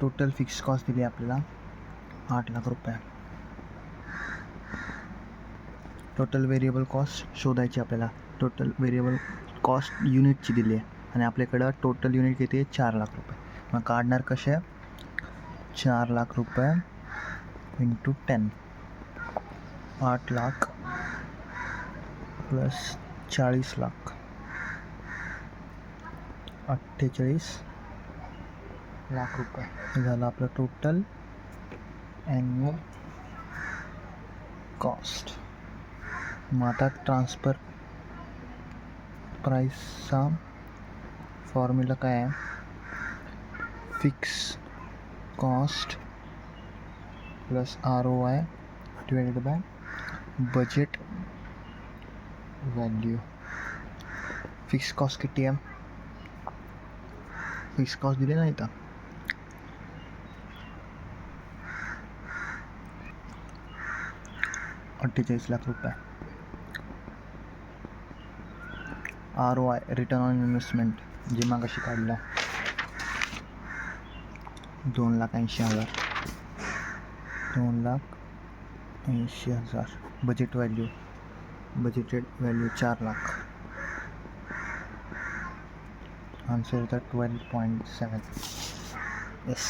Total fix cost दिली आपल्याला 8 लाख रुपये. टोटल व्हेरिएबल कॉस्ट शोधायची आपल्याला. टोटल व्हेरिएबल कॉस्ट युनिटची दिली आहे आणि आपल्याकडं टोटल युनिट किती आहे 4 लाख रुपये. मग काढणार कसे 4 लाख रुपये इंटू 10 8 लाख प्लस 40 लाख 48 लाख रुपये. हे झालं आपलं टोटल ॲन्युअल कॉस्ट. मग आता ट्रान्सफर प्राईसचा फॉर्म्युला काय आहे, fix cost plus ROI divided by budget value. Fix cost किती आहे, फिक्स कॉस्ट दिली नाही का 48 लाख रुपये. ROI रिटर्न ऑन इन्व्हेस्टमेंट जे मागाशी काढला 2,80,000 2,80,000. Budget value budgeted value 4 lakh. Answer होता 12.7. येस.